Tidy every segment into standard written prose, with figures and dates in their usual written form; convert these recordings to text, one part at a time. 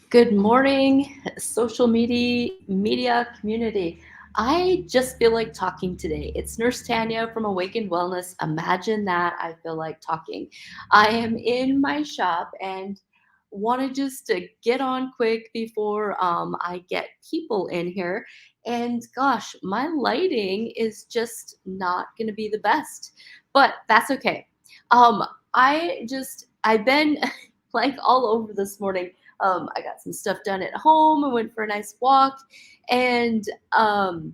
Good morning, social media community. I just feel like talking today. It's Nurse Tanya from Awakened Wellness. Imagine that I feel like talking. I am in my shop and wanted just to get on quick before I get people in here. And gosh, my lighting is just not going to be the best, but that's okay. Um, I've been like all over this morning. I got some stuff done at home. I went for a nice walk. And, um,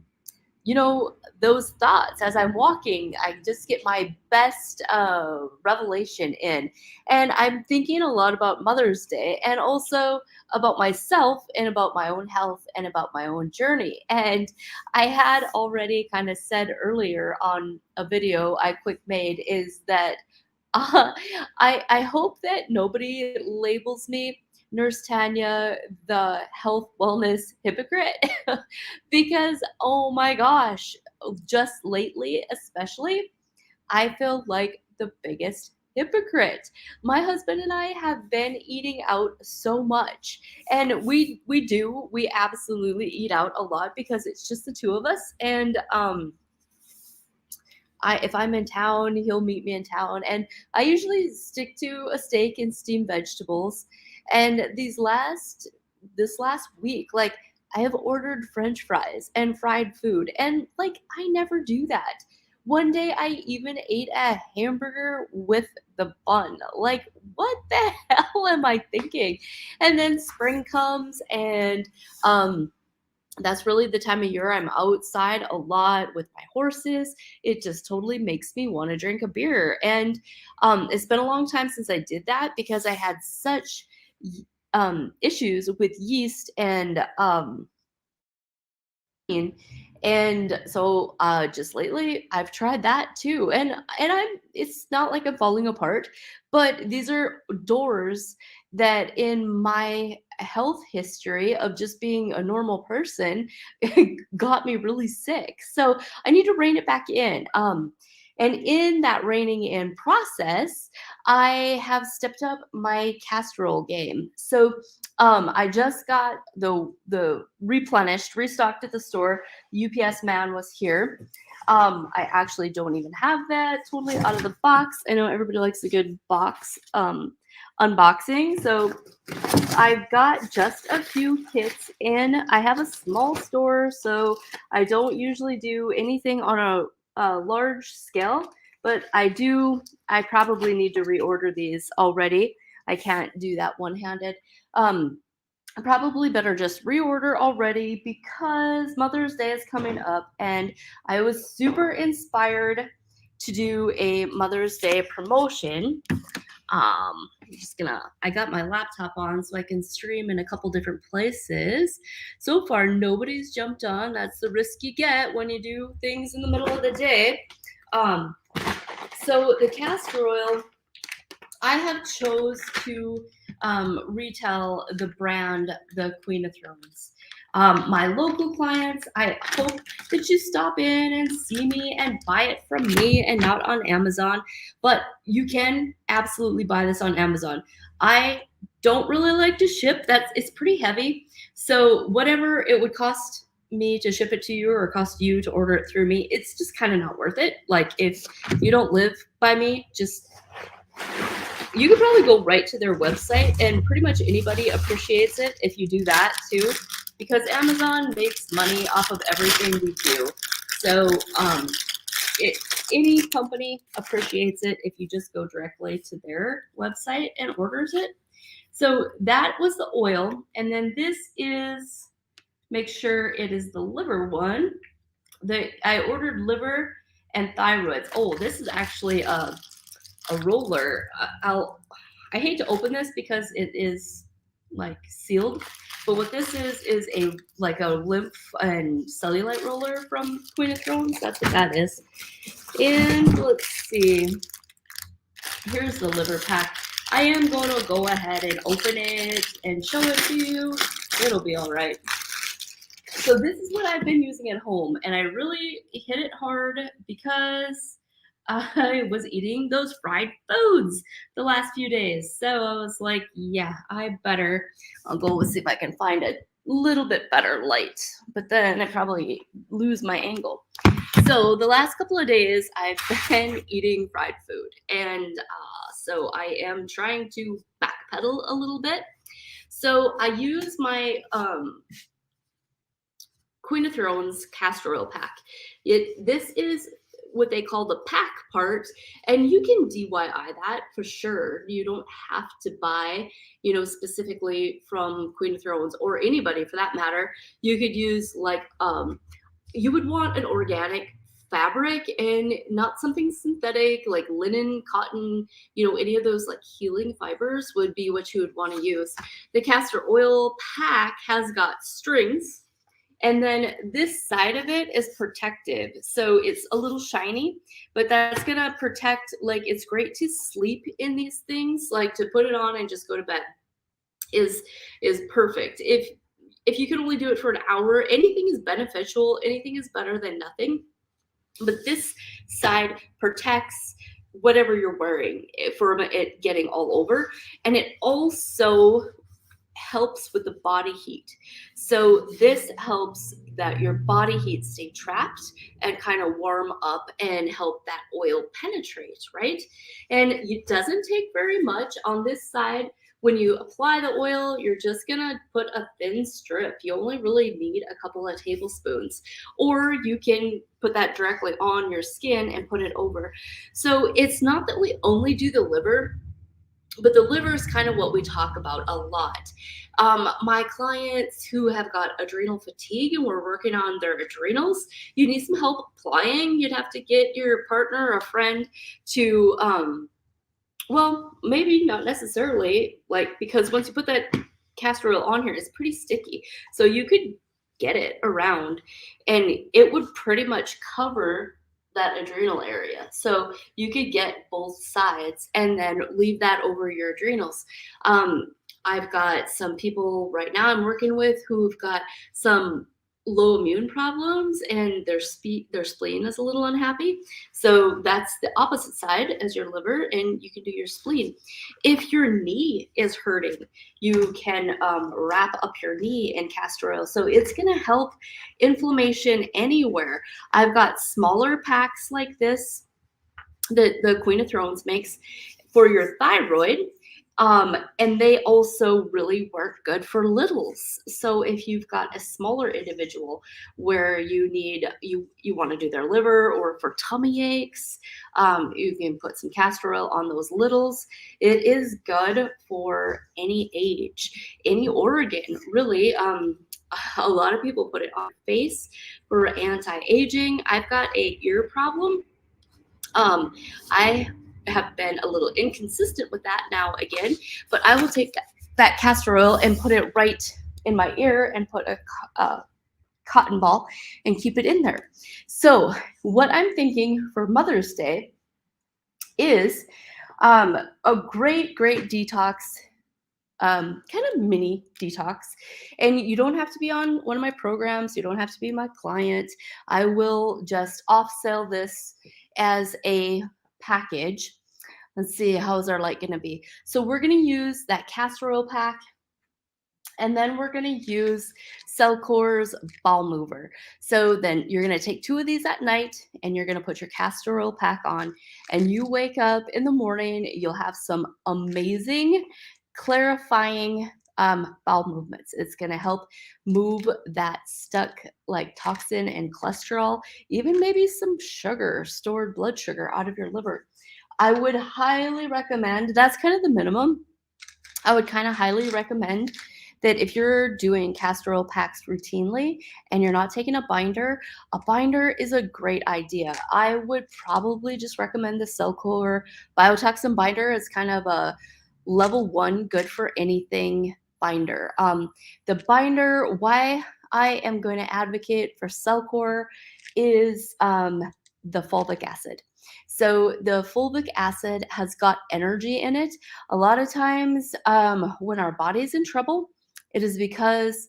you know, those thoughts as I'm walking, I just get my best revelation in. And I'm thinking a lot about Mother's Day and also about myself and about my own health and about my own journey. And I had already kind of said earlier on a video I quick made is that uh, I hope that nobody labels me, Nurse Tanya, the health wellness hypocrite, because oh my gosh, just lately, especially, I feel like the biggest hypocrite. My husband and I have been eating out so much, and we absolutely eat out a lot because it's just the two of us, and if I'm in town, he'll meet me in town, and I usually stick to a steak and steamed vegetables. And this last week, like I have ordered French fries and fried food, and like I never do that. One day I even ate a hamburger with the bun. Like, what the hell am I thinking? And then spring comes, and um that's really the time of year I'm outside a lot with my horses. It just totally makes me want to drink a beer. And it's been a long time since I did that because I had such issues with yeast and and so just lately I've tried that too. And I'm it's not like I'm falling apart, but these are doors that in my health history of just being a normal person got me really sick. So I need to rein it back in. And in that reining in process, I have stepped up my casserole game. So I just got the replenished, restocked at the store. The UPS man was here. I actually don't even have that totally out of the box. I know everybody likes a good box unboxing, so I've got just a few kits in. I have a small store, so I don't usually do anything on a large scale, but I do. I probably need to reorder these already. I can't do that one handed. Um, I probably better just reorder already because Mother's Day is coming up, and I was super inspired to do a Mother's Day promotion. I got my laptop on so I can stream in a couple different places. So far, nobody's jumped on. That's the risk you get when you do things in the middle of the day. Um, so the castor oil, I have chose to retail the brand the Queen of Thrones. My local clients, I hope that you stop in and see me and buy it from me and not on Amazon. But you can absolutely buy this on Amazon. I don't really like to ship. It's pretty heavy. So whatever it would cost me to ship it to you or cost you to order it through me, it's just kind of not worth it. Like if you don't live by me, just you could probably go right to their website and pretty much anybody appreciates it if you do that too, because Amazon makes money off of everything we do. So it, any company appreciates it if you just go directly to their website and orders it. So that was the oil, and then this is, make sure it is the liver one. I ordered liver and thyroids. Oh, this is actually a roller. I hate to open this because it is like sealed, but what this is a like a lymph and cellulite roller from Queen of Thrones. That's what that is. And let's see. Here's the liver pack. I am going to go ahead and open it and show it to you. It'll be all right. So this is what I've been using at home, and I really hit it hard because I was eating those fried foods the last few days. So I was like, yeah, I'll go see if I can find a little bit better light. But then I probably lose my angle. So the last couple of days, I've been eating fried food. And so I am trying to backpedal a little bit. So I use my Queen of Thrones castor oil pack. This is what they call the pack part, and you can DIY that for sure. You don't have to buy, specifically from Queen of Thrones or anybody for that matter. You could use like you would want an organic fabric and not something synthetic like linen, cotton, any of those like healing fibers would be what you would want to use. The castor oil pack has got strings, and then this side of it is protective. So it's a little shiny, but that's gonna protect, like it's great to sleep in these things, like to put it on and just go to bed is perfect. If you can only do it for an hour, anything is beneficial, anything is better than nothing. But this side protects whatever you're wearing from it getting all over. And it also helps with the body heat. So this helps that your body heat stay trapped and kind of warm up and help that oil penetrate, right? And it doesn't take very much on this side. When you apply the oil, you're just gonna put a thin strip. You only really need a couple of tablespoons, or you can put that directly on your skin and put it over. So it's not that we only do the liver, but the liver is kind of what we talk about a lot. My clients who have got adrenal fatigue and we're working on their adrenals, you need some help applying. You'd have to get your partner or a friend to, well, maybe not necessarily, like, because once you put that castor oil on here, it's pretty sticky. So you could get it around and it would pretty much cover that adrenal area. So you could get both sides and then leave that over your adrenals. I've got some people right now I'm working with who've got some low immune problems and their spleen is a little unhappy. So that's the opposite side as your liver, and you can do your spleen. If your knee is hurting, you can wrap up your knee in castor oil. So it's going to help inflammation anywhere. I've got smaller packs like this that the Queen of Thrones makes for your thyroid. And they also really work good for littles. So if you've got a smaller individual where you want to do their liver, or for tummy aches, you can put some castor oil on those littles. It is good for any age, any organ, really. A lot of people put it on face for anti-aging. I've got a ear problem. I have been a little inconsistent with that now again, but I will take that castor oil and put it right in my ear and put a cotton ball and keep it in there. So what I'm thinking for Mother's Day is a great detox, kind of mini detox. And you don't have to be on one of my programs. You don't have to be my client. I will just off sell this as a package. Let's see, how's our light going to be? So we're going to use that castor oil pack, and then we're going to use Cellcore's Bowel Mover. So then you're going to take 2 of these at night, and you're going to put your castor oil pack on, and you wake up in the morning, you'll have some amazing clarifying bowel movements. It's going to help move that stuck like toxin and cholesterol, even maybe some sugar, stored blood sugar out of your liver. I would highly recommend, that's kind of the minimum. I would kind of highly recommend that if you're doing castor oil packs routinely and you're not taking a binder is a great idea. I would probably just recommend the Cellcore Biotoxin binder as kind of a level 1 good for anything binder. The binder, why I am going to advocate for Cellcore is the fulvic acid. So the fulvic acid has got energy in it. A lot of times when our body's in trouble, it is because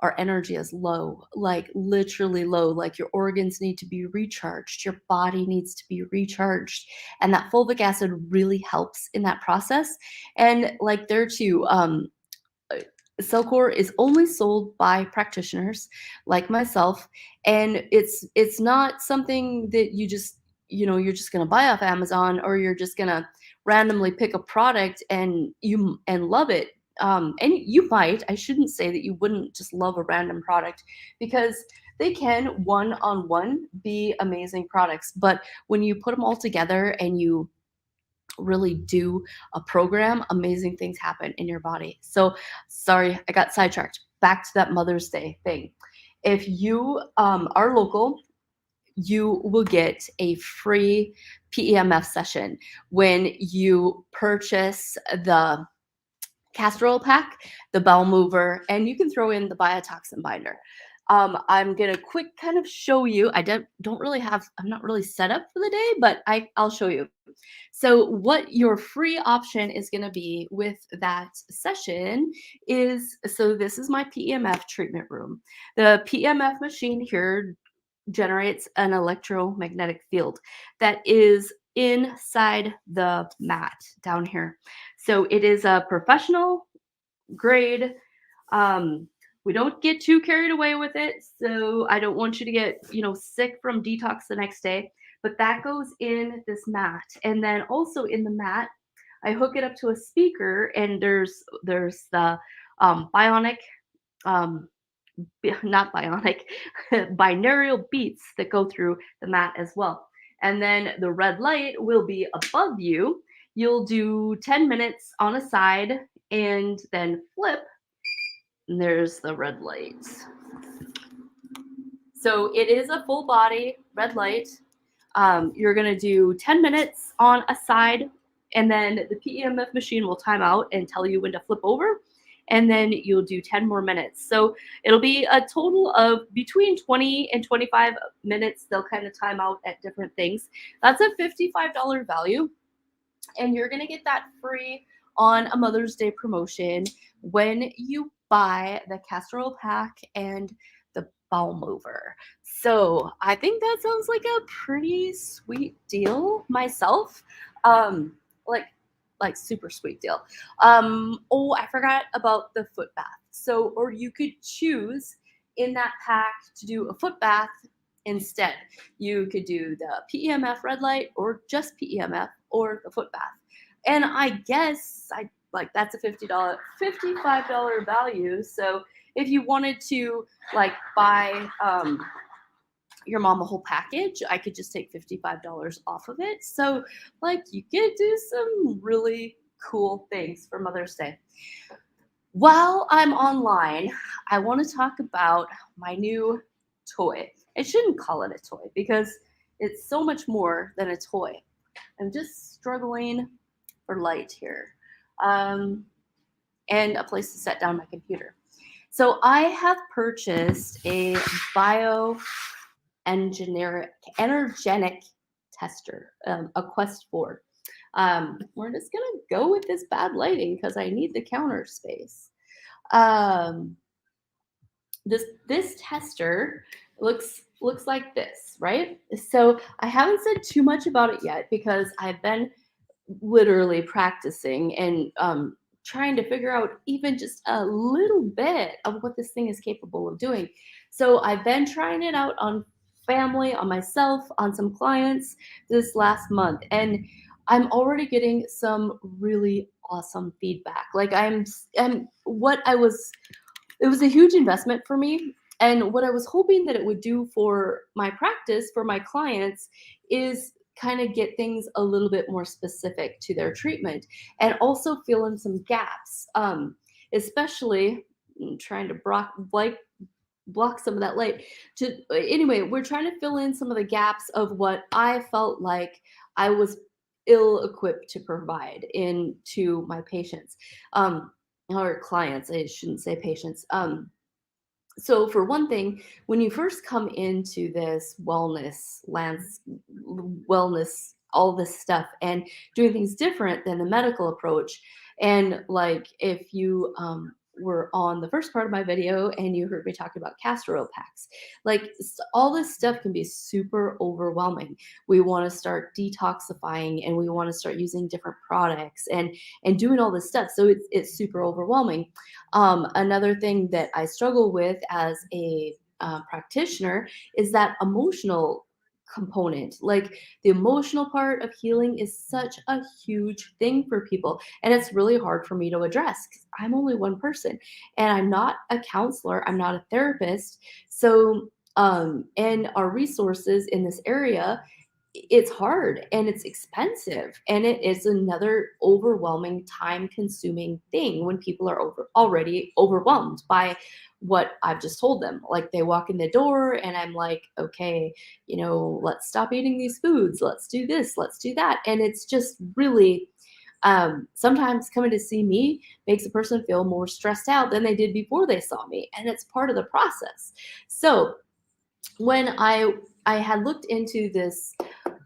our energy is low, like literally low, like your organs need to be recharged, your body needs to be recharged. And that fulvic acid really helps in that process. And like there too, uh, Cellcore is only sold by practitioners like myself, and it's not something that you just you're just gonna buy off Amazon, or you're just gonna randomly pick a product and love it. And you might. I shouldn't say that you wouldn't just love a random product, because they can one on one be amazing products, but when you put them all together and you really do a program, amazing things happen in your body. So, sorry, I got sidetracked. Back to that Mother's Day thing. If you are local, you will get a free PEMF session when you purchase the castor oil pack, the bowel mover, and you can throw in the biotoxin binder. I'm gonna quick kind of show you. I don't really have. I'm not really set up for the day, but I'll show you. So, what your free option is going to be with that session is, so this is my PEMF treatment room. The PEMF machine here generates an electromagnetic field that is inside the mat down here. So, it is a professional grade. Um, we don't get too carried away with it, so I don't want you to get, sick from detox the next day. But that goes in this mat, and then also in the mat, I hook it up to a speaker, and there's the bionic, um, not bionic, binaural beats that go through the mat as well. And then the red light will be above you. You'll do 10 minutes on a side and then flip, and there's the red light. So it is a full body red light. You're going to do 10 minutes on a side, and then the PEMF machine will time out and tell you when to flip over. And then you'll do 10 more minutes. So it'll be a total of between 20 and 25 minutes. They'll kind of time out at different things. That's a $55 value. And you're going to get that free on a Mother's Day promotion when you buy the castor oil pack and the bowel mover. So I think that sounds like a pretty sweet deal myself. Um, like like super sweet deal. Oh, I forgot about the foot bath. So, or you could choose in that pack to do a foot bath instead. You could do the PEMF red light, or just PEMF, or the foot bath. And I guess I like that's a $55 value. So if you wanted to like buy your mom a whole package, I could just take $55 off of it. So like you could do some really cool things for Mother's Day. While I'm online, I want to talk about my new toy. I shouldn't call it a toy because it's so much more than a toy. I'm just struggling for light here, and a place to set down my computer. So I have purchased a energenic tester, a Quest 4. We're just gonna go with this bad lighting because I need the counter space. Um, this tester looks like this, right? So I haven't said too much about it yet because I've been literally practicing and trying to figure out even just a little bit of what this thing is capable of doing. So I've been trying it out on family, on myself, on some clients this last month, and I'm already getting some really awesome feedback. Like I'm what I was it was a huge investment for me. And what I was hoping that it would do for my practice, for my clients, is kind of get things a little bit more specific to their treatment and also fill in some gaps, especially trying to block some of that light. Anyway, we're trying to fill in some of the gaps of what I felt like I was ill-equipped to provide into my patients. Or clients, I shouldn't say patients. So for one thing, when you first come into this wellness, all this stuff, and doing things different than the medical approach, and like if you were on the first part of my video and you heard me talking about castor oil packs. Like all this stuff can be super overwhelming. We want to start detoxifying and we want to start using different products and doing all this stuff. So it's super overwhelming. Another thing that I struggle with as a practitioner is that emotional component. Like the emotional part of healing is such a huge thing for people. And it's really hard for me to address because I'm only one person and I'm not a counselor, I'm not a therapist. So, and our resources in this area, it's hard and it's expensive and it is another overwhelming time consuming thing when people are already overwhelmed by what I've just told them. Like they walk in the door and I'm like, okay, let's stop eating these foods, let's do this, let's do that. And it's just really sometimes coming to see me makes a person feel more stressed out than they did before they saw me, and it's part of the process. So when I had looked into this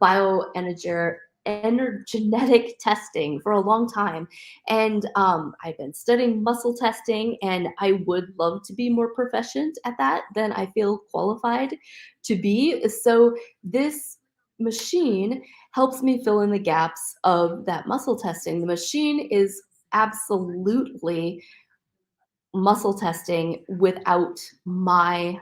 bioenergetic testing for a long time, and I've been studying muscle testing, and I would love to be more proficient at that than I feel qualified to be. So this machine helps me fill in the gaps of that muscle testing. The machine is absolutely muscle testing without my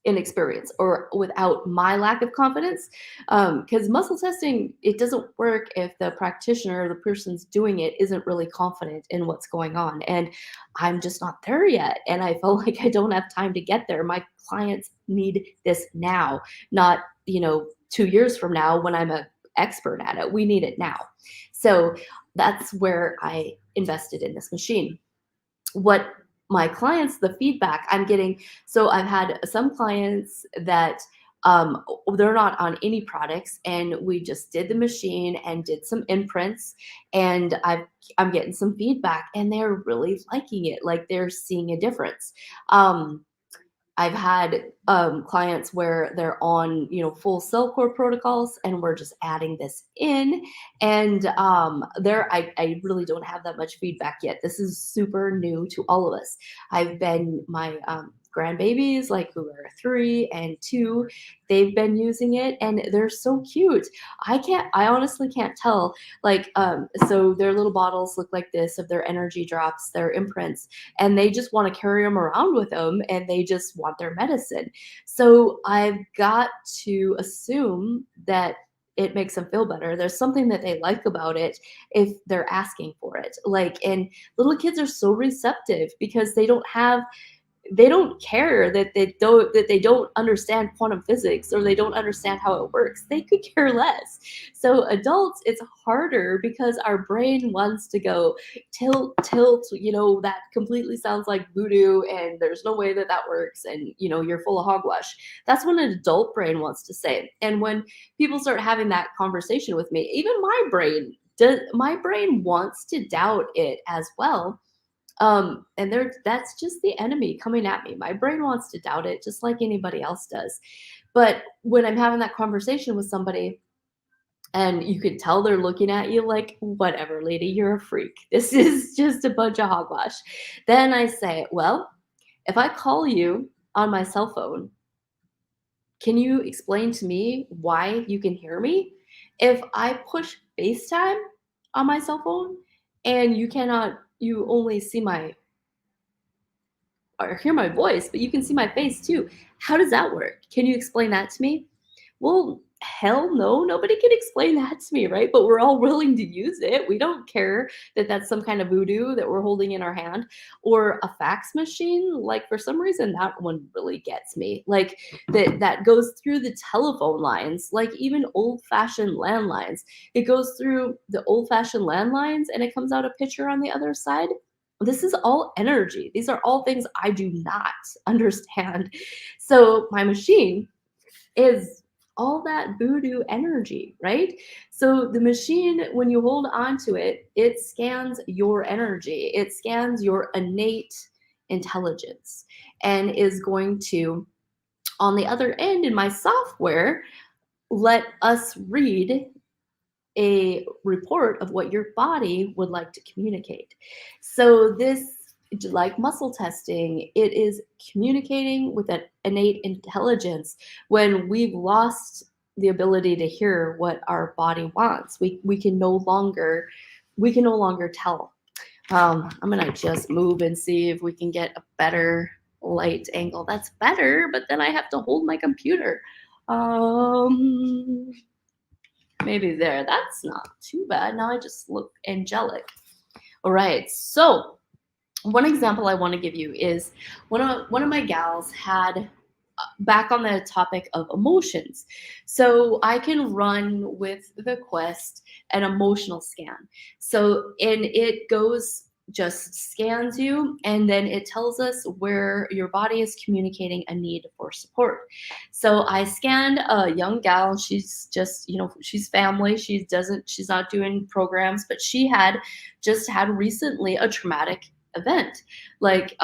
inexperience or without my lack of confidence. Because muscle testing, it doesn't work if the practitioner, the person's doing it, isn't really confident in what's going on. And I'm just not there yet. And I feel like I don't have time to get there. My clients need this now, not, 2 years from now when I'm an expert at it. We need it now. So that's where I invested in this machine. What my clients, the feedback I'm getting, so I've had some clients that they're not on any products, and we just did the machine and did some imprints, and I'm getting some feedback and they're really liking it, like they're seeing a difference. I've had clients where they're on, full Cellcore protocols, and we're just adding this in. And I really don't have that much feedback yet. This is super new to all of us. My grandbabies, like who are 3 and 2, they've been using it, and they're so cute. I honestly can't tell. Like, so their little bottles look like this of their energy drops, their imprints, and they just want to carry them around with them and they just want their medicine. So I've got to assume that it makes them feel better. There's something that they like about it if they're asking for it. Like, and little kids are so receptive because they don't care that they don't understand quantum physics, or they don't understand how it works. They could care less. So adults, it's harder because our brain wants to go tilt, that completely sounds like voodoo and there's no way that that works, and you're full of hogwash. That's what an adult brain wants to say. And when people start having that conversation with me, even my brain wants to doubt it as well. And that's just the enemy coming at me. My brain wants to doubt it just like anybody else does. But when I'm having that conversation with somebody and you could tell they're looking at you like, whatever, lady, you're a freak. This is just a bunch of hogwash. Then I say, well, if I call you on my cell phone, can you explain to me why you can hear me? If I push FaceTime on my cell phone and you only see my or hear my voice, but you can see my face too. How does that work? Can you explain that to me? Well, hell no, nobody can explain that to me, right? But we're all willing to use it. We don't care that that's some kind of voodoo that we're holding in our hand, or a fax machine. Like for some reason, that one really gets me. Like that goes through the telephone lines, like even old-fashioned landlines. It goes through the old-fashioned landlines and it comes out a picture on the other side. This is all energy. These are all things I do not understand. So my machine is all that voodoo energy, right? So the machine, when you hold on to it, it scans your energy. It scans your innate intelligence and is going to, on the other end in my software, let us read a report of what your body would like to communicate. So this like muscle testing, it is communicating with an innate intelligence when we've lost the ability to hear what our body wants. We can no longer tell. I'm gonna just move and see if we can get a better light angle. That's better, but then I have to hold my computer. Um, Maybe there. That's not too bad. Now I just look angelic. All right, so one example I want to give you is one of my gals had back on the topic of emotions. So I can run with the Quest an emotional scan. So and it goes just scans you and then it tells us where your body is communicating a need for support. So I scanned a young gal. She's just, she's family. She's not doing programs, but she had just had recently a traumatic event. Like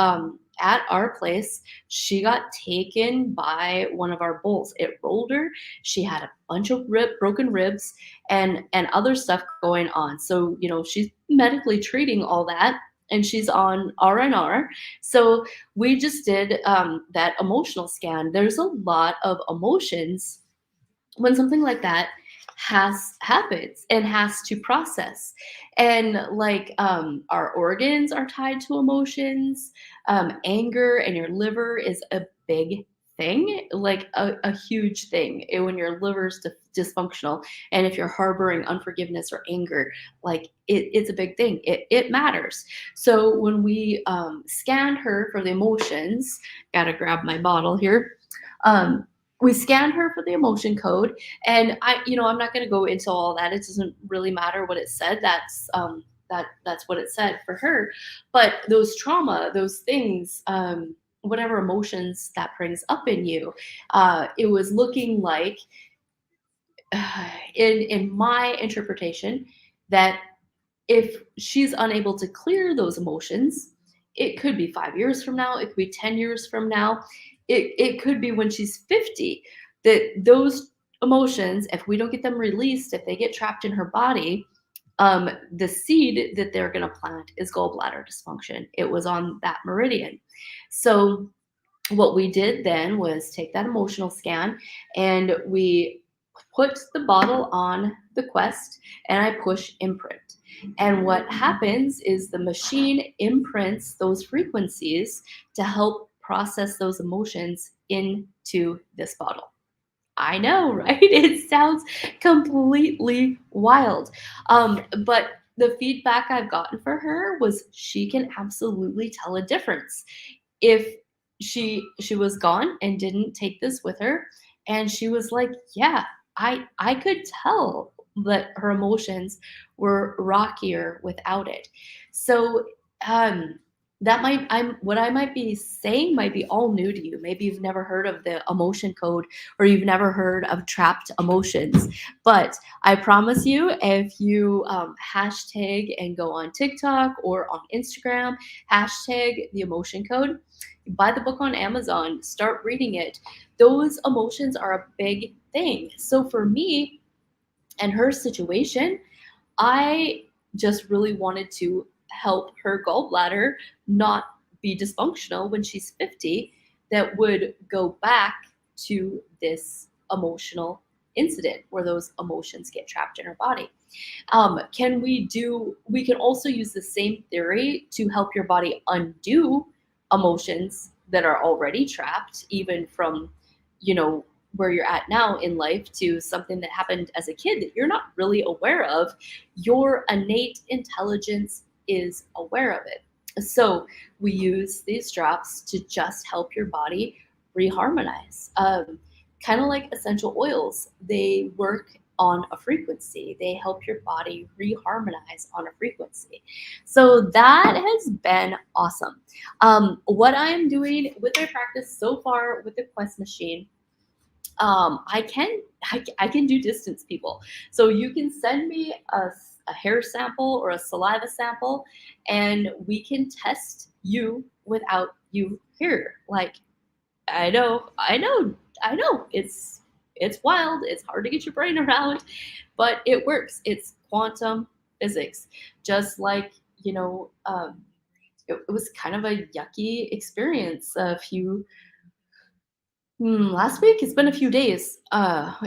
at our place, she got taken by one of our bulls. It rolled her. She had a bunch of broken ribs and other stuff going on. So, she's medically treating all that and she's on R&R. So we just did that emotional scan. There's a lot of emotions when something like that happens and has to process, and like our organs are tied to emotions. Anger and your liver is a big thing, like a huge thing, when your liver's dysfunctional, and if you're harboring unforgiveness or anger, like it's a big thing. It matters. So when we scanned her for the emotions, gotta grab my bottle here. um, we scanned her for the emotion code, and I'm not going to go into all that. It doesn't really matter what it said. That's what it said for her. But those trauma, those things, whatever emotions that brings up in you, it was looking like, in my interpretation, that if she's unable to clear those emotions, it could be 5 years from now, it could be 10 years from now, it could be when she's 50, that those emotions, if we don't get them released, if they get trapped in her body, the seed that they're going to plant is gallbladder dysfunction. It was on that meridian. So what we did then was take that emotional scan and we put the bottle on the Quest and I push imprint. And what happens is the machine imprints those frequencies to help process those emotions into this bottle. I know, right? It sounds completely wild. But the feedback I've gotten for her was she can absolutely tell a difference. If she was gone and didn't take this with her, and she was like, yeah, I could tell that her emotions were rockier without it. So um that might I'm what I might be saying might be all new to you. Maybe you've never heard of the emotion code, or you've never heard of trapped emotions. But I promise you, if you hashtag and go on TikTok or on Instagram, hashtag the emotion code, buy the book on Amazon, start reading it. Those emotions are a big thing. So for me and her situation, I just really wanted to help her gallbladder not be dysfunctional when she's 50, that would go back to this emotional incident where those emotions get trapped in her body. We can also use the same theory to help your body undo emotions that are already trapped, even from, where you're at now in life, to something that happened as a kid that you're not really aware of. Your innate intelligence is aware of it. So we use these drops to just help your body reharmonize. Kind of like essential oils, they work on a frequency. They help your body reharmonize on a frequency. So that has been awesome. What I am doing with my practice so far with the Quest machine, I can do distance, people. So you can send me a hair sample or a saliva sample, and we can test you without you here. Like, I know, it's wild. It's hard to get your brain around, but it works. It's quantum physics, just like, it was kind of a yucky experience a few last week. It's been a few days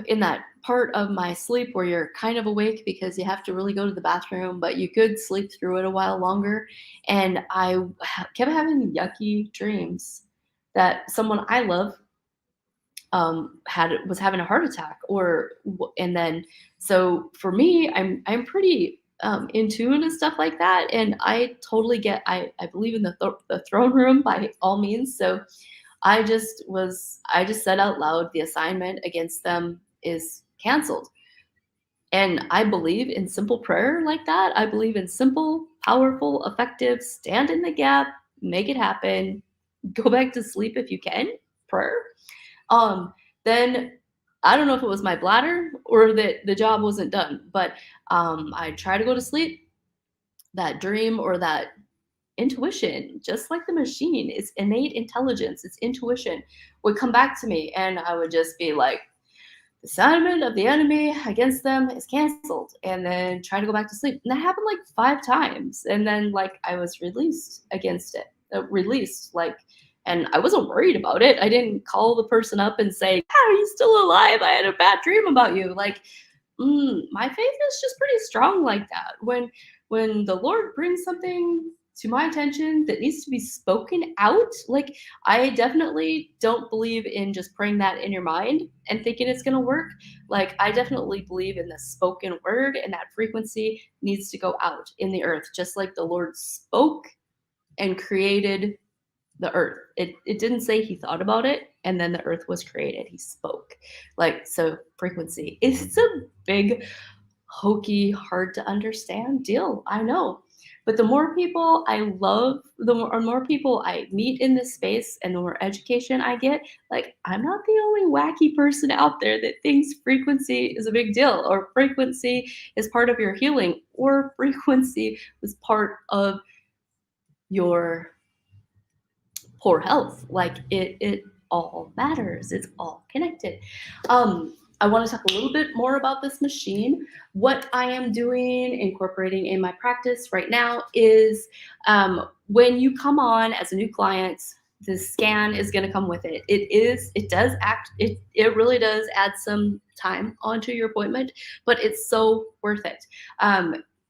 in that part of my sleep where you're kind of awake because you have to really go to the bathroom, but you could sleep through it a while longer. And kept having yucky dreams that someone I love had was having a heart attack and then so for me I'm pretty in tune and stuff like that, and I totally get I believe in the throne room by all means. So I just said out loud the assignment against them is canceled. And I believe in simple prayer like that. I believe in simple, powerful, effective, stand in the gap, make it happen, go back to sleep if you can, prayer. Um, then I don't know if it was my bladder or that the job wasn't done, but I try to go to sleep. That dream or that intuition, just like the machine, it's innate intelligence, it's intuition, would come back to me, and I would just be like, the assignment of the enemy against them is canceled, and then try to go back to sleep. And that happened like 5 times. And then like I was released against it, released like, and I wasn't worried about it. I didn't call the person up and say, "Ah, are you still alive? I had a bad dream about you." Like, my faith is just pretty strong like that. When the Lord brings something to my attention that needs to be spoken out, like I definitely don't believe in just praying that in your mind and thinking it's going to work. Like I definitely believe in the spoken word, and that frequency needs to go out in the earth, just like the Lord spoke and created the earth. It didn't say he thought about it and then the earth was created. He spoke. Like, so frequency. It's a big, hokey, hard to understand deal. I know. But the more people I love, the more people I meet in this space and the more education I get, like I'm not the only wacky person out there that thinks frequency is a big deal, or frequency is part of your healing, or frequency was part of your poor health. Like it all matters. It's all connected. I want to talk a little bit more about this machine. What I am doing, incorporating in my practice right now is when you come on as a new client, the scan is going to come with it. It really does add some time onto your appointment, but it's so worth it.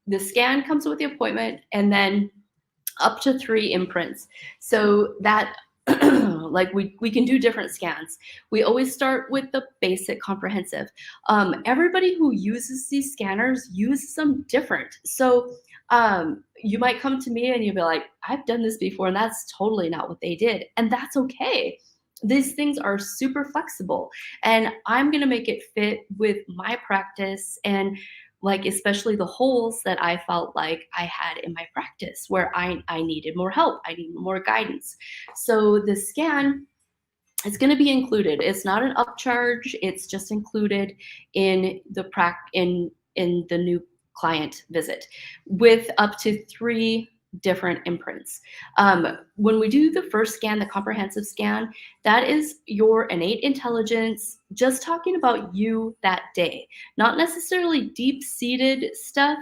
The scan comes with the appointment, and then up to 3 imprints. So that like we can do different scans. We always start with the basic comprehensive. Everybody who uses these scanners uses them different. So you might come to me and you'll be like, I've done this before and that's totally not what they did. And that's okay. These things are super flexible, and I'm going to make it fit with my practice, and like especially the holes that I felt like I had in my practice where I needed more help, I needed more guidance. So the scan is going to be included. It's not an upcharge, it's just included in the in the new client visit with up to 3 different imprints. When we do the first scan, the comprehensive scan, that is your innate intelligence just talking about you that day, not necessarily deep-seated stuff.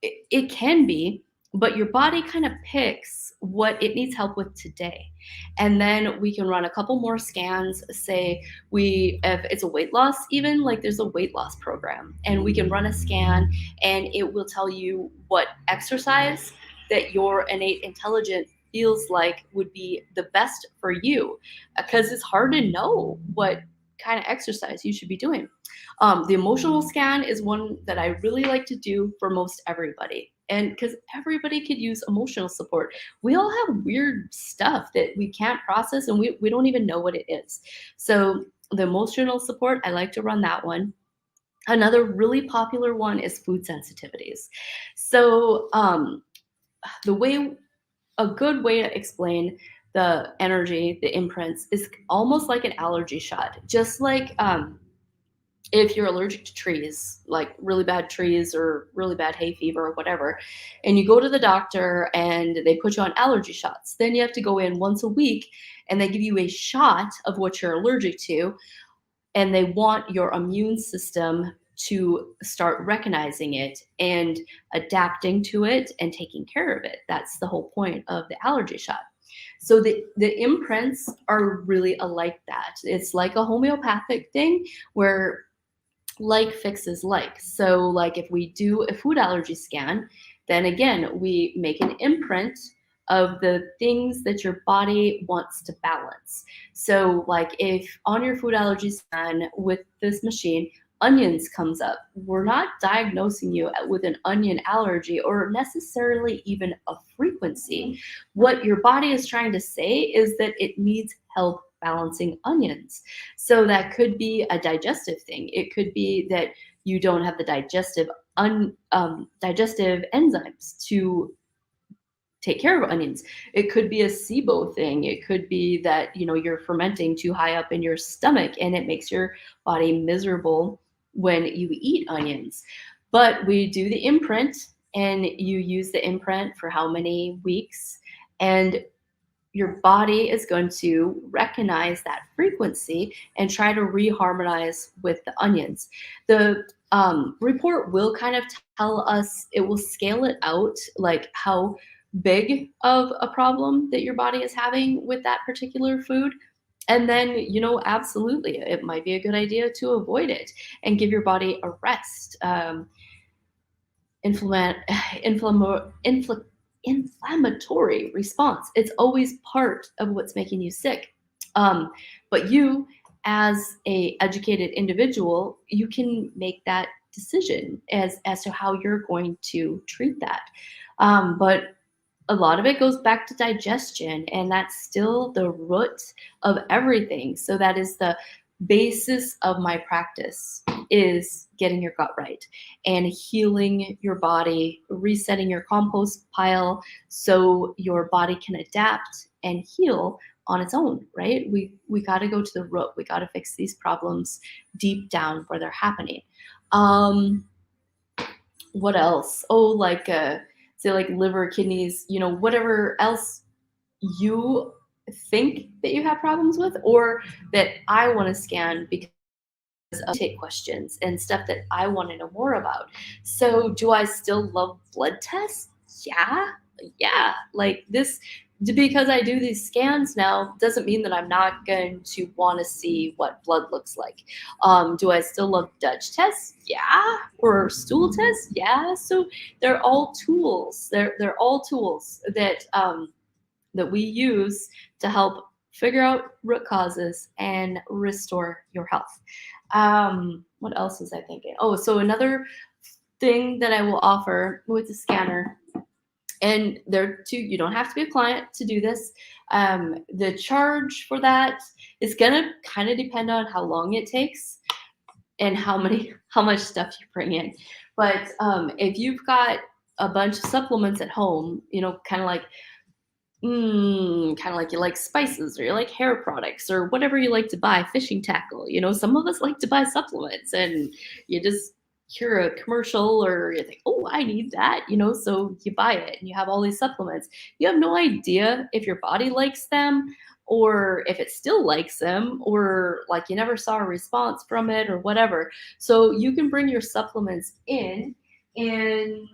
It can be, but your body kind of picks what it needs help with today. And then we can run a couple more scans. Say if it's a weight loss, even like there's a weight loss program, and we can run a scan and it will tell you what exercise that your innate intelligence feels like would be the best for you, because it's hard to know what kind of exercise you should be doing. The emotional scan is one that I really like to do for most everybody, and because everybody could use emotional support. We all have weird stuff that we can't process, and we don't even know what it is. So the emotional support, I like to run that one. Another really popular one is food sensitivities. So a good way to explain the energy, the imprints, is almost like an allergy shot. Just like if you're allergic to trees, like really bad trees or really bad hay fever or whatever, and you go to the doctor and they put you on allergy shots, then you have to go in once a week and they give you a shot of what you're allergic to, and they want your immune system to start recognizing it and adapting to it and taking care of it. That's the whole point of the allergy shot. So the imprints are really alike that. It's like a homeopathic thing where like fixes like. So like if we do a food allergy scan, then again, we make an imprint of the things that your body wants to balance. So like if on your food allergy scan with this machine, onions comes up, we're not diagnosing you with an onion allergy or necessarily even a frequency. What your body is trying to say is that it needs help balancing onions. So that could be a digestive thing. It could be that you don't have the digestive enzymes to take care of onions. It could be a SIBO thing. It could be that you're fermenting too high up in your stomach and it makes your body miserable when you eat onions. But we do the imprint and you use the imprint for how many weeks, and your body is going to recognize that frequency and try to reharmonize with the onions. The report will kind of tell us, it will scale it out, like how big of a problem that your body is having with that particular food. And then, absolutely, it might be a good idea to avoid it and give your body a rest. Inflammatory response. It's always part of what's making you sick. But you, as a educated individual, you can make that decision as to how you're going to treat that. But a lot of it goes back to digestion, and that's still the root of everything. So that is the basis of my practice, is getting your gut right and healing your body, resetting your compost pile so your body can adapt and heal on its own, right? We got to go to the root. We got to fix these problems deep down where they're happening. What else? Oh, like say like liver, kidneys, whatever else you think that you have problems with, or that I want to scan because of take questions and stuff that I want to know more about. So do I still love blood tests? Yeah. Like this, because I do these scans now doesn't mean that I'm not going to want to see what blood looks like. Do I still love Dutch tests? Yeah. Or stool tests? Yeah. So they're all tools. They're all tools that that we use to help figure out root causes and restore your health. What else was I thinking? Oh, so another thing that I will offer with the scanner, and there too, you don't have to be a client to do this. The charge for that is gonna kind of depend on how long it takes and how much stuff you bring in. But if you've got a bunch of supplements at home, kind of like you like spices, or you like hair products, or whatever you like to buy, fishing tackle. Some of us like to buy supplements, and you just hear a commercial or you think, oh, I need that, so you buy it and you have all these supplements. You have no idea if your body likes them or if it still likes them, or like you never saw a response from it or whatever. So you can bring your supplements in, and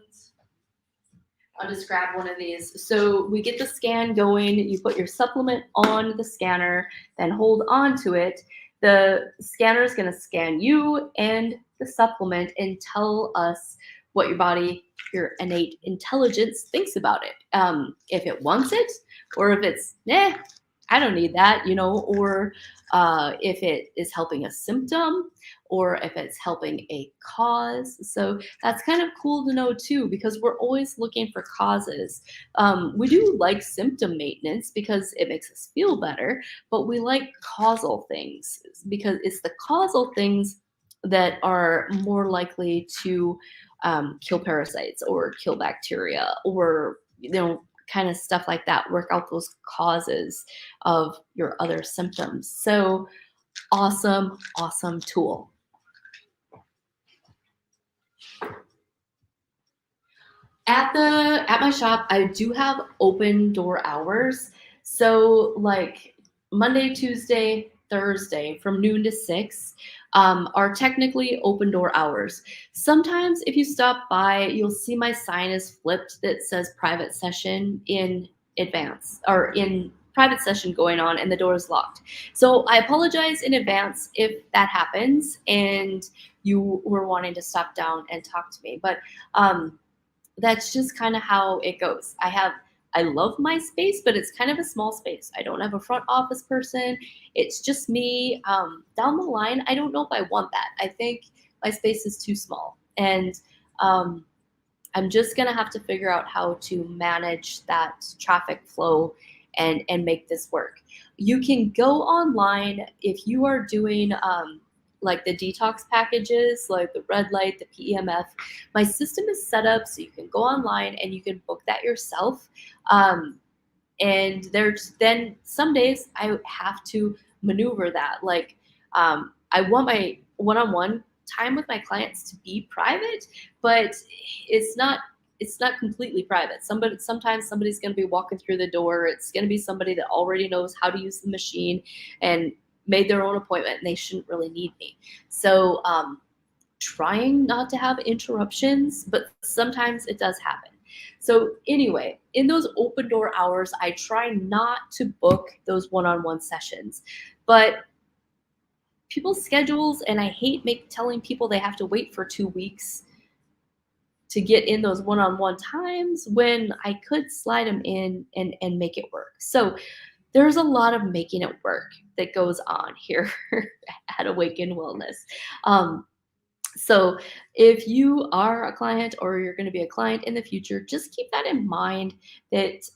I'll just grab one of these. So we get the scan going. You put your supplement on the scanner, then hold on to it. The scanner is going to scan you and the supplement and tell us what your body, your innate intelligence thinks about it. If it wants it, or if it's, I don't need that, or if it is helping a symptom, or if it's helping a cause. So that's kind of cool to know too, because we're always looking for causes. We do like symptom maintenance because it makes us feel better, but we like causal things because it's the causal things that are more likely to kill parasites or kill bacteria, or kind of stuff like that, work out those causes of your other symptoms. So awesome tool. At my shop, I do have open door hours. So like Monday, Tuesday, Thursday from noon to 6 are technically open door hours. Sometimes if you stop by, you'll see my sign is flipped that says private session in advance or in private session going on and the door is locked. So I apologize in advance if that happens and you were wanting to stop down and talk to me. But that's just kind of how it goes. I love my space, but it's kind of a small space. I don't have a front office person. It's just me. Down the line, I don't know if I want that. I think my space is too small. And um, I'm just gonna have to figure out how to manage that traffic flow and make this work. You can go online if you are doing like the detox packages, like the red light, the PEMF. My system is set up so you can go online and you can book that yourself. Um, and there's then some days I have to maneuver that. Like I want my one-on-one time with my clients to be private, but it's not it's not completely private. Sometimes somebody's going to be walking through the door. It's going to be somebody that already knows how to use the machine and made their own appointment, and they shouldn't really need me. So trying not to have interruptions, but sometimes it does happen. So anyway, in those open door hours, I try not to book those one-on-one sessions. But people's schedules, and I hate telling people they have to wait for 2 weeks to get in those one-on-one times when I could slide them in and make it work. So there's a lot of making it work that goes on here at Awaken Wellness. So if you are a client or you're going to be a client in the future, just keep that in mind that,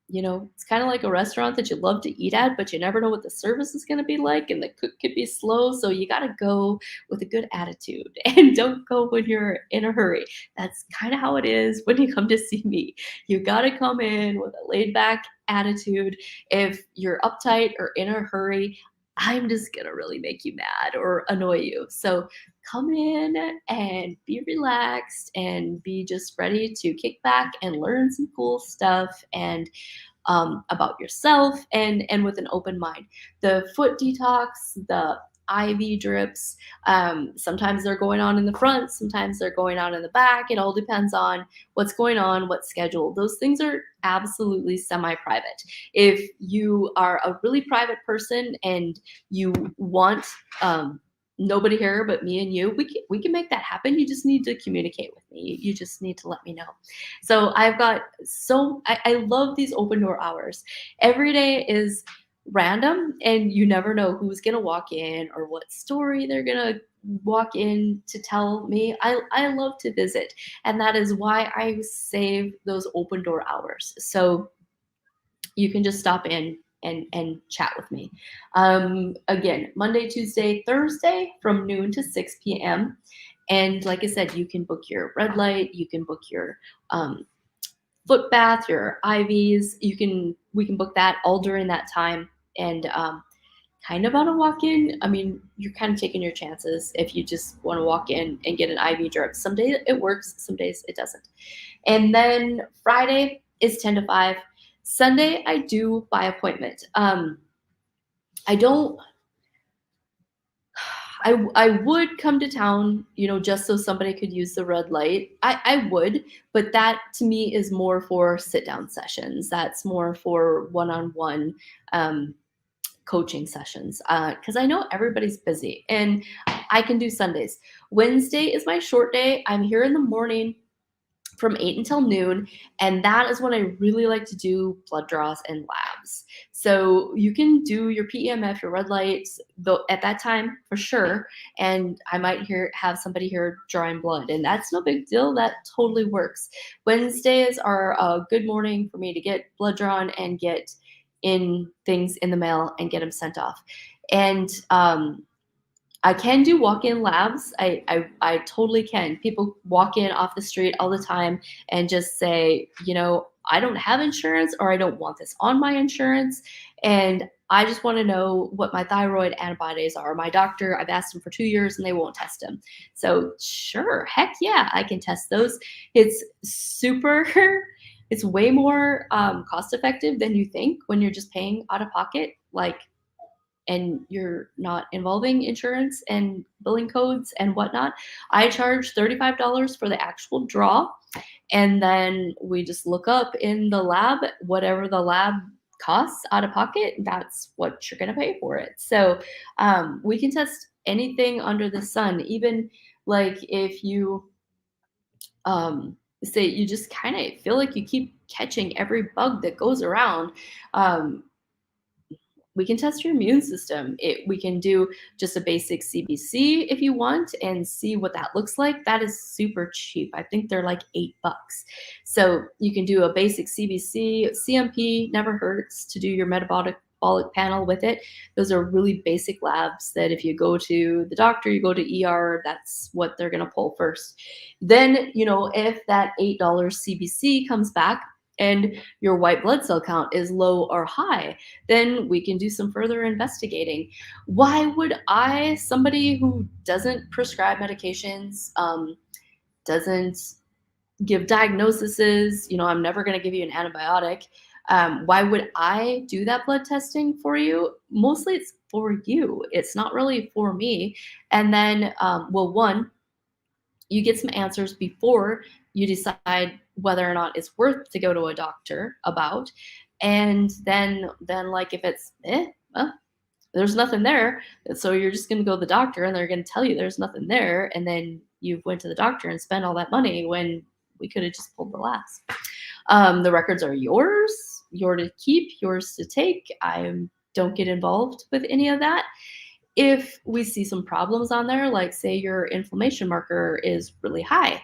it's kind of like a restaurant that you love to eat at, but you never know what the service is going to be like and the cook could be slow. So you got to go with a good attitude and don't go when you're in a hurry. That's kind of how it is when you come to see me. You got to come in with a laid back attitude. If you're uptight or in a hurry, I'm just going to really make you mad or annoy you. So come in and be relaxed and be just ready to kick back and learn some cool stuff and about yourself and with an open mind. The foot detox, the IV drips, sometimes they're going on in the front, sometimes they're going on in the back. It all depends on what's going on, what's scheduled. Those things are absolutely semi-private. If you are a really private person and you want nobody here but me and you, we can make that happen. You just need to communicate with me. You just need to let me know. So I love these open door hours. Every day is random and you never know who's gonna walk in or what story they're gonna walk in to tell me. I love to visit, and that is why I save those open door hours. So you can just stop in and chat with me. Again, Monday, Tuesday, Thursday from noon to 6 p.m. And like I said, you can book your red light, you can book your foot bath, your IVs. We can book that all during that time. And kind of on a walk-in, I mean, you're kind of taking your chances if you just want to walk in and get an IV drip. Some days it works, some days it doesn't. And then Friday is 10 to 5. Sunday, I do by appointment. I don't. I would come to town, just so somebody could use the red light. I would, but that to me is more for sit down sessions. That's more for one-on-one coaching sessions because I know everybody's busy and I can do Sundays. Wednesday is my short day. I'm here in the morning from 8 until noon, and that is when I really like to do blood draws and labs. So you can do your PEMF, your red lights, though at that time for sure, and I might have somebody here drawing blood, and that's no big deal. That totally works. Wednesdays are a good morning for me to get blood drawn and get in things in the mail and get them sent off. And I can do walk-in labs. I totally can. People walk in off the street all the time and just say, I don't have insurance or I don't want this on my insurance. And I just want to know what my thyroid antibodies are. My doctor, I've asked them for 2 years and they won't test them. So sure, heck yeah, I can test those. It's it's way more cost effective than you think when you're just paying out of pocket. Like and you're not involving insurance and billing codes and whatnot, I charge $35 for the actual draw. And then we just look up in the lab whatever the lab costs out of pocket, that's what you're going to pay for it. So we can test anything under the sun, even like if you say you just kind of feel like you keep catching every bug that goes around. Um, we can test your immune system. We can do just a basic CBC if you want and see what that looks like. That is super cheap. I think they're like $8. So you can do a basic CBC. CMP never hurts to do your metabolic panel with it. Those are really basic labs that if you go to the doctor, you go to ER, that's what they're going to pull first. Then, if that $8 CBC comes back and your white blood cell count is low or high, then we can do some further investigating. Why would somebody who doesn't prescribe medications, doesn't give diagnoses, I'm never going to give you an antibiotic. Why would I do that blood testing for you? Mostly it's for you. It's not really for me. And then, one, you get some answers before you decide whether or not it's worth to go to a doctor about. And then like if it's well, there's nothing there, so you're just going to go to the doctor and they're going to tell you there's nothing there, and then you went to the doctor and spent all that money when we could have just pulled the last. The records are yours to keep, yours to take. I don't get involved with any of that. If we see some problems on there, like say your inflammation marker is really high,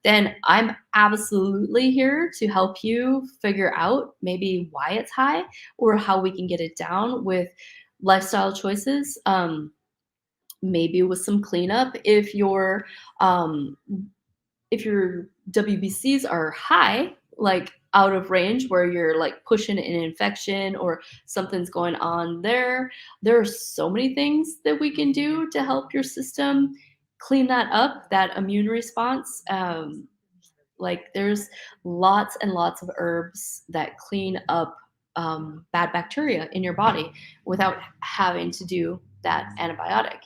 then I'm absolutely here to help you figure out maybe why it's high or how we can get it down with lifestyle choices. Maybe with some cleanup. If your WBCs are high, like out of range where you're like pushing an infection or something's going on there are so many things that we can do to help your system clean that up, that immune response. Like there's lots and lots of herbs that clean up bad bacteria in your body without having to do that antibiotic.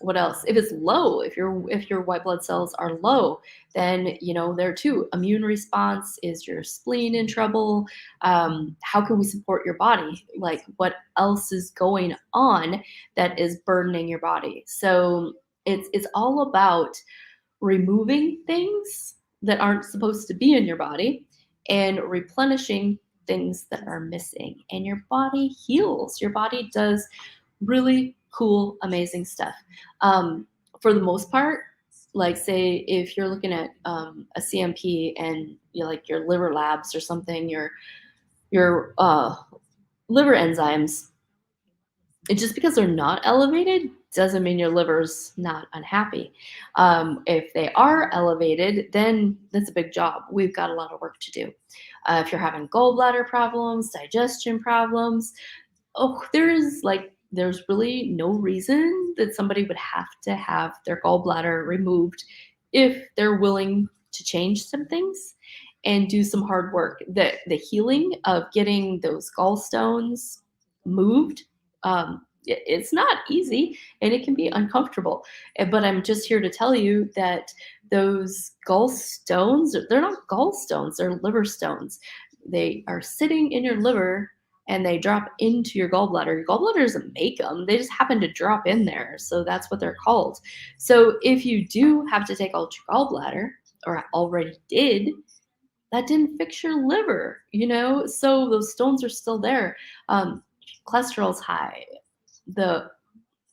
What else? If it's low, if your white blood cells are low, then there too, immune response. Is your spleen in trouble? How can we support your body? Like what else is going on that is burdening your body? So it's all about removing things that aren't supposed to be in your body and replenishing things that are missing, and your body heals. Your body does really cool, amazing stuff. For the most part, like say if you're looking at a CMP and like your liver labs or something, your liver enzymes, just because they're not elevated doesn't mean your liver's not unhappy. If they are elevated, then that's a big job. We've got a lot of work to do. If you're having gallbladder problems, digestion problems, there's really no reason that somebody would have to have their gallbladder removed if they're willing to change some things and do some hard work. The healing of getting those gallstones moved, it's not easy and it can be uncomfortable. But I'm just here to tell you that those gallstones, they're not gallstones, they're liver stones. They are sitting in your liver and they drop into your gallbladder. Your gallbladder doesn't make them, they just happen to drop in there. So that's what they're called. So if you do have to take out your gallbladder, or already did, that didn't fix your liver, so those stones are still there. Cholesterol's high.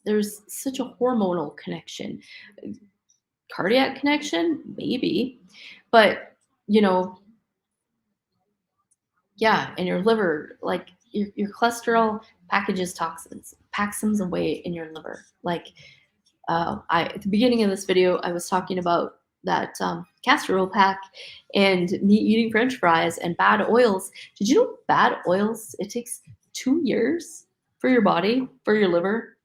There's such a hormonal connection. Cardiac connection, maybe, but yeah, and your liver, like your cholesterol packages toxins, packs them away in your liver. Like at the beginning of this video, I was talking about that castor oil pack and me eating French fries and bad oils. Did you know bad oils, it takes 2 years for your body, for your liver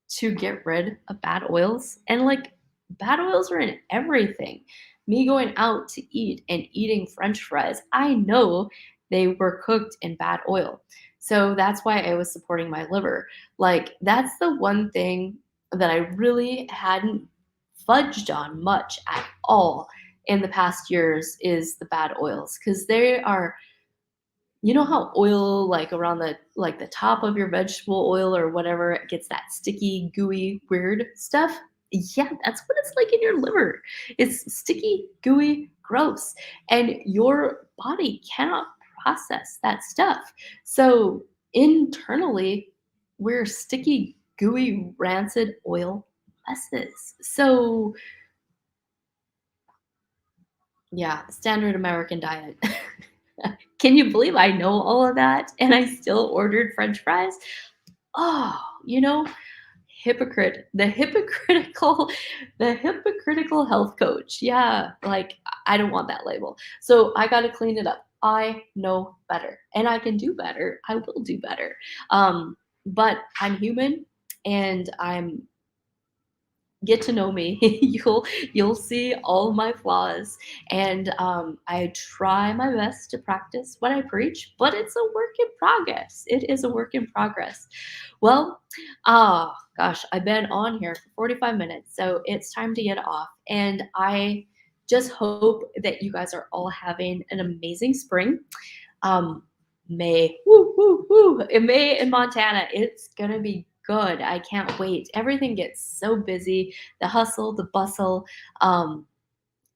to get rid of bad oils? And like bad oils are in everything. Me going out to eat and eating French fries, I know they were cooked in bad oil. So that's why I was supporting my liver. Like, that's the one thing that I really hadn't fudged on much at all in the past years is the bad oils, because they are, you know how oil, like around the top of your vegetable oil or whatever, it gets that sticky, gooey, weird stuff? Yeah, that's what it's like in your liver. It's sticky, gooey, gross, and your body cannot process that stuff. So internally, we're sticky, gooey, rancid oil messes. So yeah, standard American diet. Can you believe I know all of that and I still ordered french fries? Oh, you know, hypocrite. The hypocritical health coach. Yeah, like I don't want that label. So I got to clean it up. I know better and I can do better. I will do better. But I'm human and I'm get to know me. You'll see all my flaws, and I try my best to practice what I preach, but it's a work in progress. It is a work in progress. Well, gosh, I've been on here for 45 minutes, so it's time to get off. And I just hope that you guys are all having an amazing spring. Um, May, woo, woo, woo, in May in Montana, it's gonna be good. I can't wait. Everything gets so busy. The hustle, the bustle, um,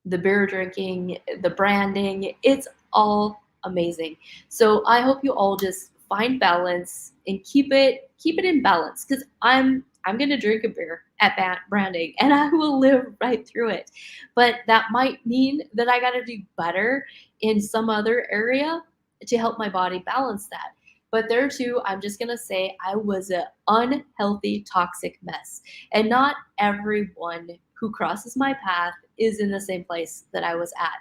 the beer drinking, the branding, it's all amazing. So I hope you all just find balance and keep it in balance, because I'm gonna drink a beer at that branding and I will live right through it. But that might mean that I gotta do better in some other area to help my body balance that. But there too, I'm just gonna say I was an unhealthy, toxic mess. And not everyone who crosses my path is in the same place that I was at.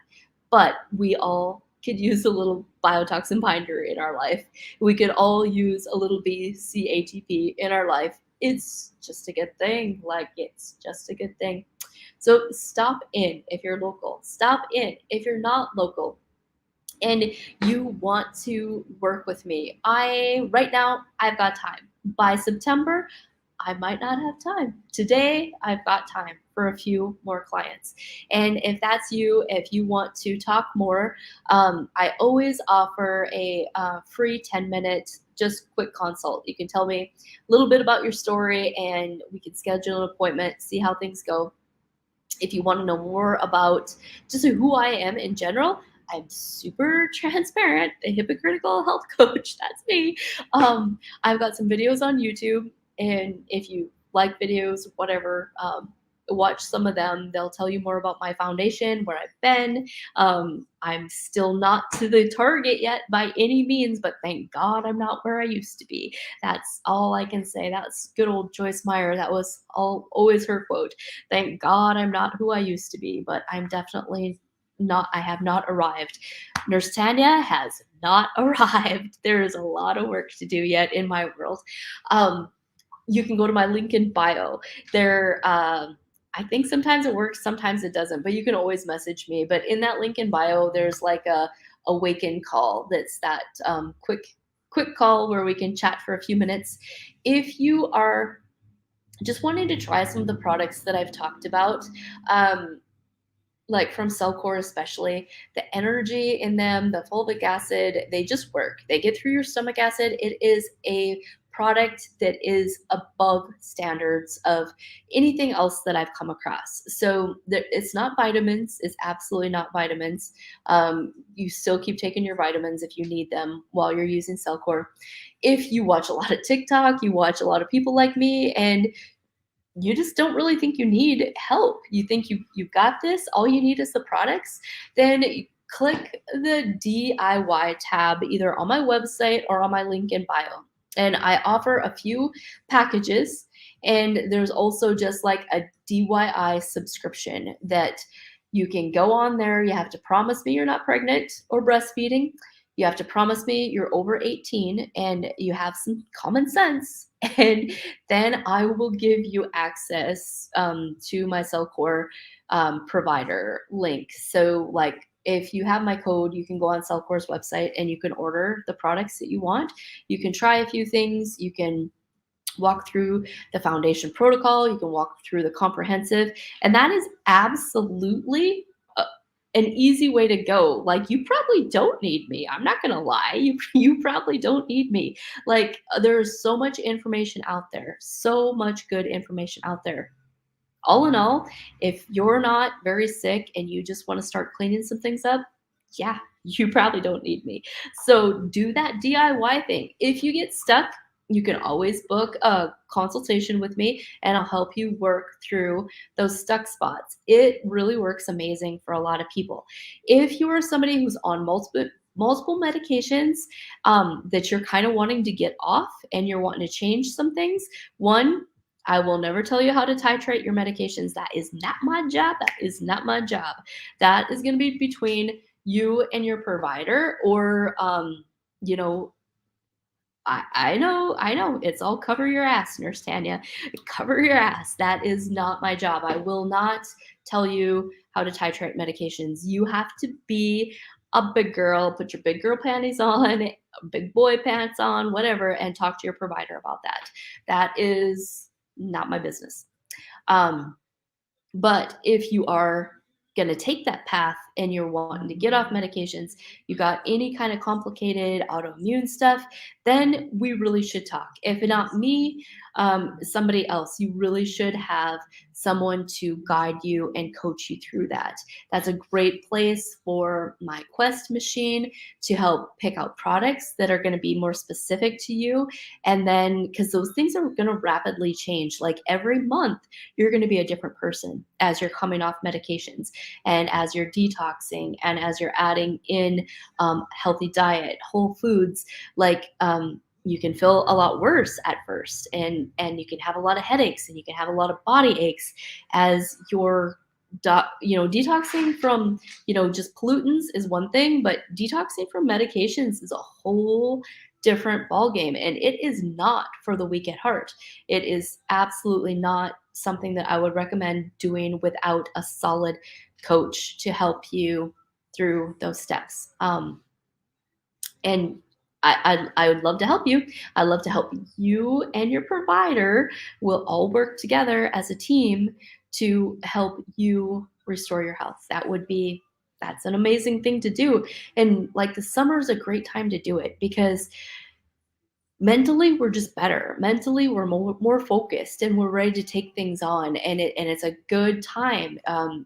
But we all could use a little biotoxin binder in our life. We could all use a little BCATP in our life. It's just a good thing. Like, it's just a good thing. So stop in if you're local. Stop in if you're not local and you want to work with me. I right now I've got time. By September, I might not have time. Today, I've got time for a few more clients. And if that's you, if you want to talk more, I always offer a free 10-minute, just quick consult. You can tell me a little bit about your story and we can schedule an appointment, see how things go. If you want to know more about just who I am in general, I'm super transparent, the hypocritical health coach. That's me. I've got some videos on YouTube, and if you like videos, whatever, watch some of them. They'll tell you more about my foundation, where I've been. I'm still not to the target yet by any means, but thank God I'm not where I used to be. That's all I can say. That's good old Joyce Meyer. That was always her quote. Thank God I'm not who I used to be, but I'm definitely not, I have not arrived. Nurse Tanya has not arrived. There is a lot of work to do yet in my world. You can go to my link in bio. There, I think sometimes it works, sometimes it doesn't, but you can always message me. But in that link in bio, there's like a awaken call. That's that quick call where we can chat for a few minutes. If you are just wanting to try some of the products that I've talked about, like from Cellcore especially, the energy in them, the fulvic acid, they just work. They get through your stomach acid. It is a product that is above standards of anything else that I've come across. So it's not vitamins. It's absolutely not vitamins. You still keep taking your vitamins if you need them while you're using Cellcore. If you watch a lot of TikTok, you watch a lot of people like me, and you just don't really think you need help. You think you've got this. All you need is the products. Then click the DIY tab either on my website or on my link in bio. And I offer a few packages. And there's also just like a DIY subscription that you can go on there. You have to promise me you're not pregnant or breastfeeding. You have to promise me you're over 18 and you have some common sense. And then I will give you access to my Cellcore provider link. So, like, if you have my code, you can go on Cellcore's website and you can order the products that you want. You can try a few things. You can walk through the foundation protocol. You can walk through the comprehensive, and that is absolutely an easy way to go. Like, you probably don't need me. I'm not gonna lie. You probably don't need me. Like, there's so much information out there, so much good information out there. All in all, if you're not very sick and you just want to start cleaning some things up, yeah, you probably don't need me. So do that DIY thing. If you get stuck, you can always book a consultation with me and I'll help you work through those stuck spots. It really works amazing for a lot of people. If you are somebody who's on multiple medications that you're kind of wanting to get off and you're wanting to change some things, one, I will never tell you how to titrate your medications. That is not my job. That is not my job. That is going to be between you and your provider, or, you know, I know. It's all cover your ass, Nurse Tanya. Cover your ass. That is not my job. I will not tell you how to titrate medications. You have to be a big girl, put your big girl panties on, big boy pants on, whatever, and talk to your provider about that. That is not my business. Um, but if you are going to take that path and you're wanting to get off medications, you got any kind of complicated autoimmune stuff, then we really should talk. If not me, somebody else, you really should have someone to guide you and coach you through that. That's a great place for my Quest machine to help pick out products that are going to be more specific to you. And then, because those things are going to rapidly change, like every month, you're going to be a different person as you're coming off medications and as you're detoxing and as you're adding in healthy diet, whole foods. Like, you can feel a lot worse at first, and you can have a lot of headaches and you can have a lot of body aches as you're detoxing from, just pollutants is one thing, but detoxing from medications is a whole different ballgame, and it is not for the weak at heart. It is absolutely not something that I would recommend doing without a solid coach to help you through those steps. And I would love to help you. I'd love to help you and your provider. We'll all work together as a team to help you restore your health. That's an amazing thing to do. And like, the summer is a great time to do it because mentally we're just better. Mentally we're more focused and we're ready to take things on, and it's a good time.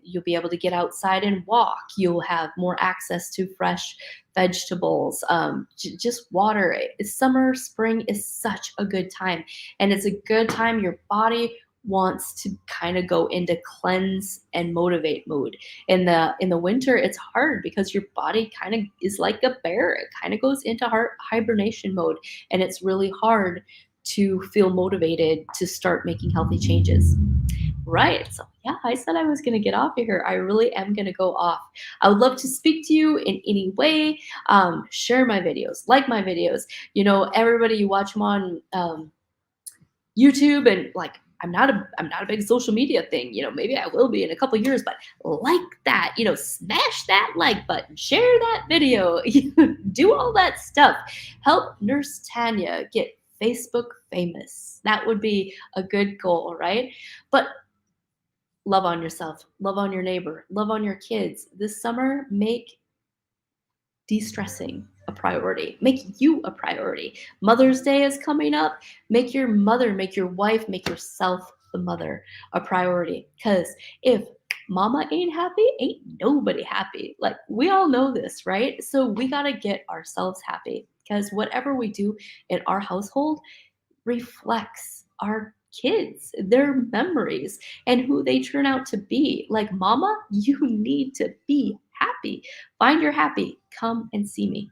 You'll be able to get outside and walk. You'll have more access to fresh vegetables, just water. Summer, spring is such a good time, and it's a good time your body wants to kind of go into cleanse and motivate mode. In the winter, it's hard because your body kind of is like a bear. It kind of goes into hibernation mode, and it's really hard to feel motivated to start making healthy changes. Right. So yeah, I said I was going to get off of here. I really am going to go off. I would love to speak to you in any way. Share my videos, like my videos. Everybody, you watch them on YouTube, and like, I'm not a big social media thing. Maybe I will be in a couple years, but like that, smash that like button, share that video, do all that stuff. Help Nurse Tanya get Facebook famous. That would be a good goal, right? But love on yourself, love on your neighbor, love on your kids. This summer, make de-stressing a priority. Make you a priority. Mother's Day is coming up. Make your mother, make your wife, make yourself the mother a priority. Because if mama ain't happy, ain't nobody happy. Like, we all know this, right? So we got to get ourselves happy, because whatever we do in our household reflects our kids, their memories, and who they turn out to be. Like, mama, you need to be happy. Find your happy. Come and see me.